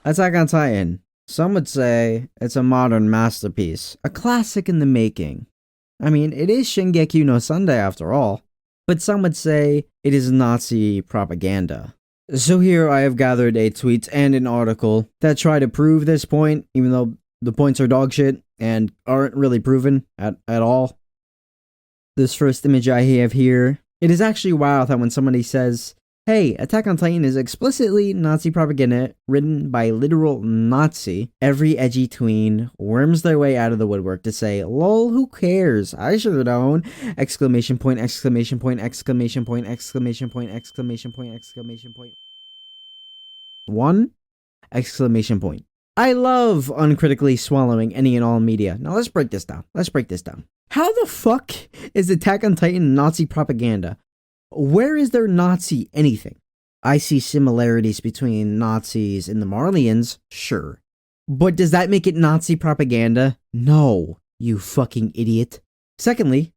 Attack on Titan. Some would say it's a modern masterpiece, a classic in the making. I mean, it is Shingeki no Sunday after all, but some would say it is Nazi propaganda. So here I have gathered a tweet and an article that try to prove this point, even though the points are dog shit and aren't really proven at all. This first image I have here, it is actually wild that when somebody says, hey, Attack on Titan is explicitly Nazi propaganda written by literal Nazi, every edgy tween worms their way out of the woodwork to say, lol, who cares? I should have known! Exclamation point, exclamation point, exclamation point, exclamation point, exclamation point, exclamation point. One, exclamation point. I love uncritically swallowing any and all media. Now let's break this down. How the fuck is Attack on Titan Nazi propaganda? Where is there Nazi anything? I see similarities between Nazis and the Marlians, sure. But does that make it Nazi propaganda? No, you fucking idiot. Secondly,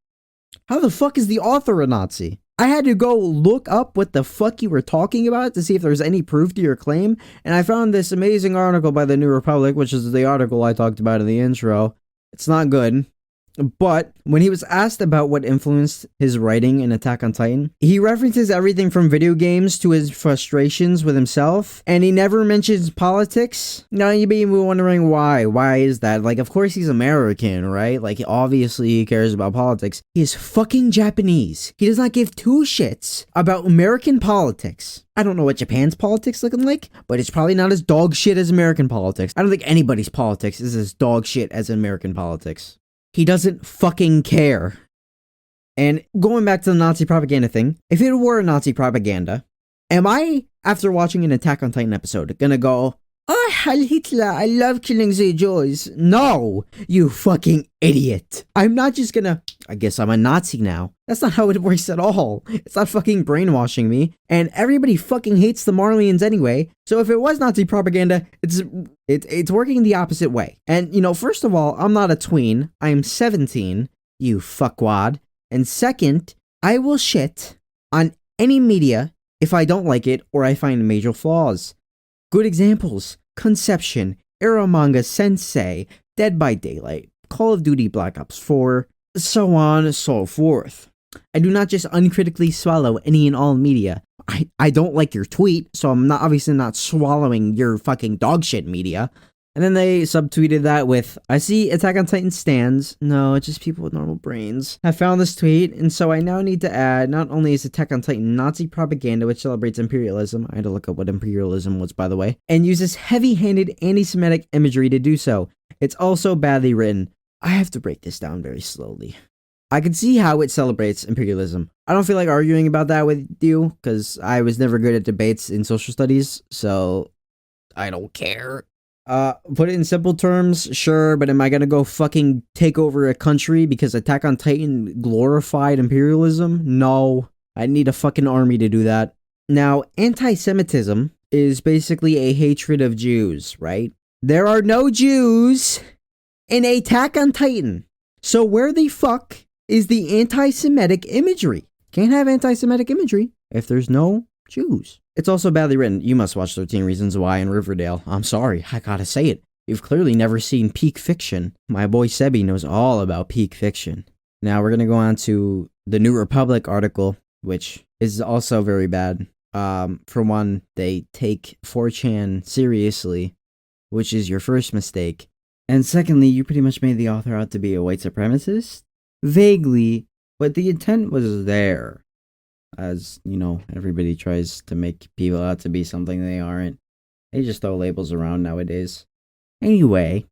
how the fuck is the author a Nazi? I had to go look up what the fuck you were talking about to see if there's any proof to your claim, and I found this amazing article by the New Republic, which is the article I talked about in the intro. It's not good. But when he was asked about what influenced his writing in Attack on Titan, he references everything from video games to his frustrations with himself, and he never mentions politics. Now you may be wondering why. Why is that? Like, of course he's American, right? Like, obviously he cares about politics. He is fucking Japanese. He does not give two shits about American politics. I don't know what Japan's politics looking like, but it's probably not as dog shit as American politics. I don't think anybody's politics is as dog shit as American politics. He doesn't fucking care. And going back to the Nazi propaganda thing, if it were Nazi propaganda, am I, after watching an Attack on Titan episode, gonna go, oh, Heil Hitler, I love killing the Jews? No, you fucking idiot. I'm not just gonna, I guess I'm a Nazi now. That's not how it works at all. It's not fucking brainwashing me. And everybody fucking hates the Marlians anyway. So if it was Nazi propaganda, it's working the opposite way. And, you know, first of all, I'm not a tween. I'm 17, you fuckwad. And second, I will shit on any media if I don't like it or I find major flaws. Good examples: Conception, Eromanga Sensei, Dead by Daylight, Call of Duty Black Ops 4, so on and so forth. I do not just uncritically swallow any and all media. I don't like your tweet, so I'm not obviously not swallowing your fucking dogshit media. And then they subtweeted that with, I see Attack on Titan stands. No, it's just people with normal brains. I found this tweet, and so I now need to add, not only is Attack on Titan Nazi propaganda, which celebrates imperialism, I had to look up what imperialism was, by the way, and uses heavy-handed anti-Semitic imagery to do so. It's also badly written. I have to break this down very slowly. I can see how it celebrates imperialism. I don't feel like arguing about that with you, because I was never good at debates in social studies, so I don't care. Put it in simple terms, sure, but am I gonna go fucking take over a country because Attack on Titan glorified imperialism? No. I need a fucking army to do that. Now, anti-Semitism is basically a hatred of Jews, right? There are no Jews in Attack on Titan. So where the fuck is the anti-Semitic imagery? Can't have anti-Semitic imagery if there's no Jews. It's also badly written. You must watch 13 Reasons Why in Riverdale. I'm sorry, I gotta say it. You've clearly never seen peak fiction. My boy Sebi knows all about peak fiction. Now we're gonna go on to the New Republic article, which is also very bad. For one, they take 4chan seriously, which is your first mistake. And secondly, you pretty much made the author out to be a white supremacist. Vaguely, but the intent was there. As, you know, everybody tries to make people out to be something they aren't. They just throw labels around nowadays. Anyway,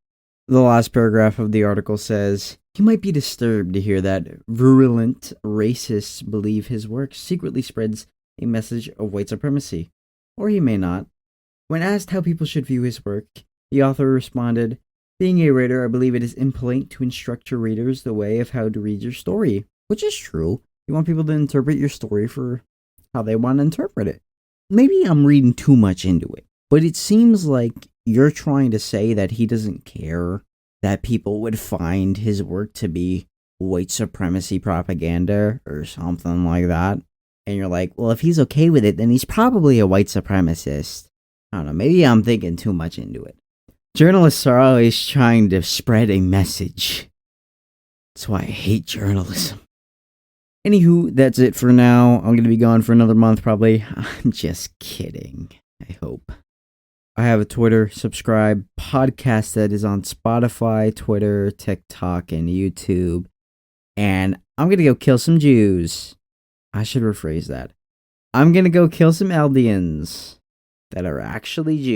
the last paragraph of the article says, you might be disturbed to hear that virulent racists believe his work secretly spreads a message of white supremacy. Or he may not. When asked how people should view his work, the author responded, being a writer, I believe it is impolite to instruct your readers the way of how to read your story. Which is true. You want people to interpret your story for how they want to interpret it. Maybe I'm reading too much into it, but it seems like you're trying to say that he doesn't care that people would find his work to be white supremacy propaganda or something like that. And you're like, well, if he's okay with it, then he's probably a white supremacist. I don't know, maybe I'm thinking too much into it. Journalists are always trying to spread a message. That's why I hate journalism. Anywho, that's it for now. I'm going to be gone for another month probably. I'm just kidding. I hope. I have a Twitter subscribe podcast that is on Spotify, Twitter, TikTok, and YouTube. And I'm going to go kill some Jews. I should rephrase that. I'm going to go kill some Eldians that are actually Jews.